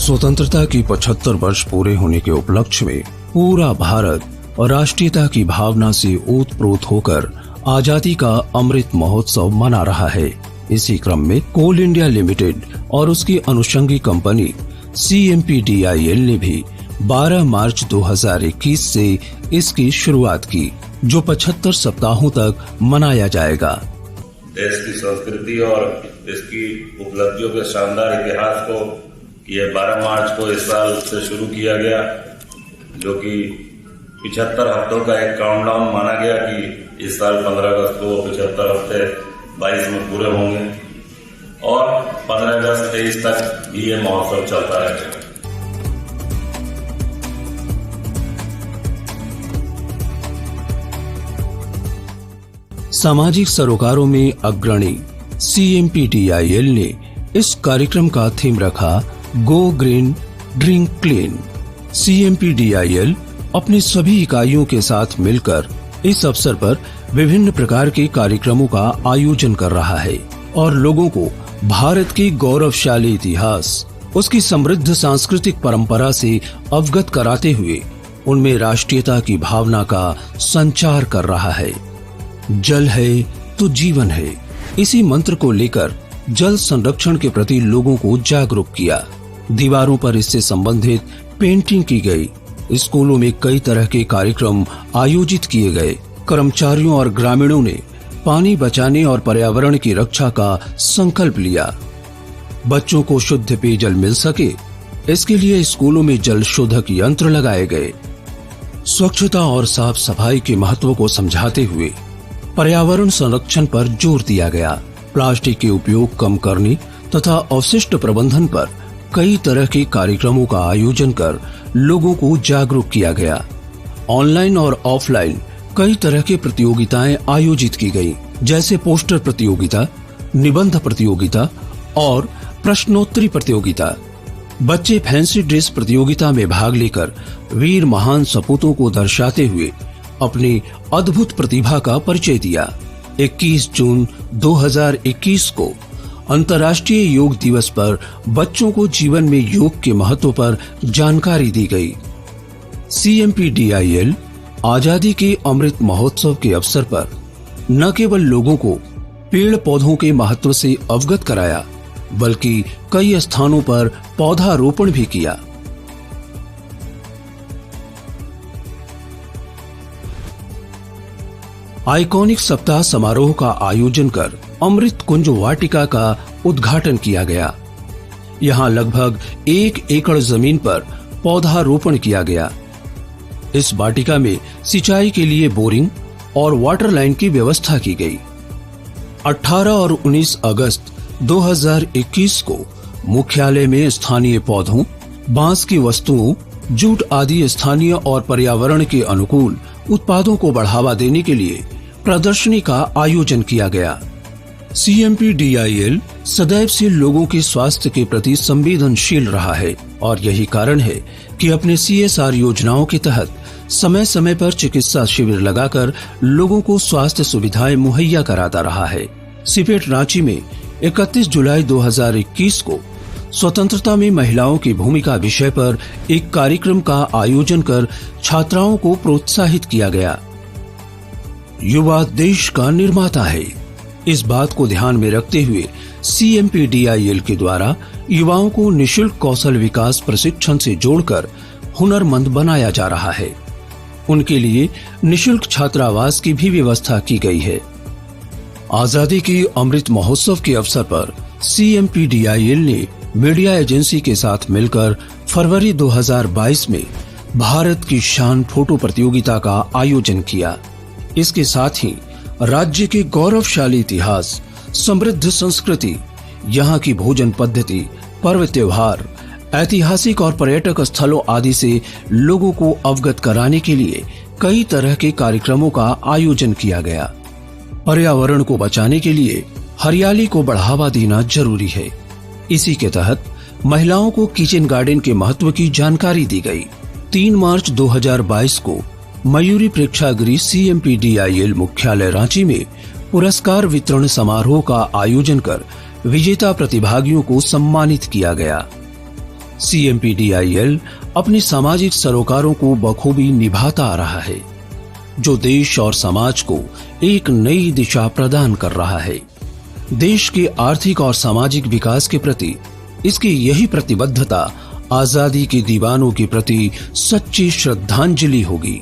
स्वतंत्रता की 75 वर्ष पूरे होने के उपलक्ष्य में पूरा भारत और राष्ट्रीयता की भावना से ओतप्रोत होकर आजादी का अमृत महोत्सव मना रहा है। इसी क्रम में कोल इंडिया लिमिटेड और उसकी अनुषंगी कंपनी CMPDIL ने भी 12 मार्च 2021 से इसकी शुरुआत की, जो 75 सप्ताहों तक मनाया जाएगा। देश की संस्कृति और इसकी उपलब्धियों के शानदार इतिहास को ये 12 मार्च को इस साल से शुरू किया गया, जो कि 75 हफ्तों का एक काउंटडाउन माना गया कि इस साल 15 अगस्त को 75 हफ्ते 22 में पूरे होंगे और 15 अगस्त 23 तक भी ये महोत्सव चलता रहेगा। सामाजिक सरोकारों में अग्रणी CMPDIL ने इस कार्यक्रम का थीम रखा go green drink clean. CMPDIL अपनी सभी इकाइयों के साथ मिलकर इस अवसर पर विभिन्न प्रकार के कार्यक्रमों का आयोजन कर रहा है और लोगों को भारत के गौरवशाली इतिहास, उसकी समृद्ध सांस्कृतिक परंपरा से अवगत कराते हुए उनमें राष्ट्रीयता की भावना का संचार कर रहा है। जल है तो जीवन है, इसी मंत्र को लेकर जल संरक्षण के प्रति लोगों को जागरूक किया। दीवारों पर इससे संबंधित पेंटिंग की गई। स्कूलों में कई तरह के कार्यक्रम आयोजित किए गए। कर्मचारियों और ग्रामीणों ने पानी बचाने और पर्यावरण की रक्षा का संकल्प लिया। बच्चों को शुद्ध पेयजल मिल सके, इसके लिए स्कूलों में जल शोधक यंत्र लगाए गए। स्वच्छता और साफ सफाई के महत्व को समझाते हुए पर्यावरण संरक्षण पर जोर दिया गया। प्लास्टिक के उपयोग कम करने तथा अवशिष्ट प्रबंधन पर कई तरह के कार्यक्रमों का आयोजन कर लोगों को जागरूक किया गया। ऑनलाइन और ऑफलाइन कई तरह की प्रतियोगिताएं आयोजित की गई, जैसे पोस्टर प्रतियोगिता, निबंध प्रतियोगिता और प्रश्नोत्तरी प्रतियोगिता। बच्चे फैंसी ड्रेस प्रतियोगिता में भाग लेकर वीर महान सपूतों को दर्शाते हुए अपनी अद्भुत प्रतिभा का परिचय दिया। 21 जून 2021 को अंतर्राष्ट्रीय योग दिवस पर बच्चों को जीवन में योग के महत्व पर जानकारी दी गई। CMPDIL आजादी के अमृत महोत्सव के अवसर पर न केवल लोगों को पेड़ पौधों के महत्व से अवगत कराया, बल्कि कई स्थानों पर पौधारोपण भी किया। आइकॉनिक सप्ताह समारोह का आयोजन कर अमृत कुंज वाटिका का उद्घाटन किया गया। यहां लगभग 1 एकड़ जमीन पर पौधारोपण किया गया। इस वाटिका में सिंचाई के लिए बोरिंग और वाटर लाइन की व्यवस्था की गई। 18 और 19 अगस्त 2021 को मुख्यालय में स्थानीय पौधों, बांस की वस्तुओं, जूट आदि स्थानीय और पर्यावरण के अनुकूल उत्पादों को बढ़ावा देने के लिए प्रदर्शनी का आयोजन किया गया। CMPDIL सदैव से लोगों के स्वास्थ्य के प्रति संवेदनशील रहा है और यही कारण है कि अपने CSR योजनाओं के तहत समय समय पर चिकित्सा शिविर लगाकर लोगों को स्वास्थ्य सुविधाएं मुहैया कराता रहा है। सिपेट रांची में 31 जुलाई 2021 को स्वतंत्रता में महिलाओं की भूमिका विषय पर एक कार्यक्रम का आयोजन कर छात्राओं को प्रोत्साहित किया गया। युवा देश का निर्माता है, इस बात को ध्यान में रखते हुए CMPDIL के द्वारा युवाओं को निशुल्क कौशल विकास प्रशिक्षण से जोड़कर हुनरमंद बनाया जा रहा है। उनके लिए निशुल्क छात्रावास की भी व्यवस्था की गई है। आजादी के अमृत महोत्सव के अवसर पर CMPDIL ने मीडिया एजेंसी के साथ मिलकर फरवरी 2022 में भारत की शान फोटो प्रतियोगिता का आयोजन किया। इसके साथ ही राज्य के गौरवशाली इतिहास, समृद्ध संस्कृति, यहाँ की भोजन पद्धति, पर्व त्योहार, ऐतिहासिक और पर्यटक स्थलों आदि से लोगों को अवगत कराने के लिए कई तरह के कार्यक्रमों का आयोजन किया गया। पर्यावरण को बचाने के लिए हरियाली को बढ़ावा देना जरूरी है। इसी के तहत महिलाओं को किचन गार्डन के महत्व की जानकारी दी गई। 3 मार्च 2022 को मयूरी प्रेक्षागृह CMPDIL मुख्यालय रांची में पुरस्कार वितरण समारोह का आयोजन कर विजेता प्रतिभागियों को सम्मानित किया गया। CMPDIL अपने सामाजिक सरोकारों को बखूबी निभाता आ रहा है, जो देश और समाज को एक नई दिशा प्रदान कर रहा है। देश के आर्थिक और सामाजिक विकास के प्रति इसकी यही प्रतिबद्धता आजादी के दीवानों के प्रति सच्ची श्रद्धांजलि होगी।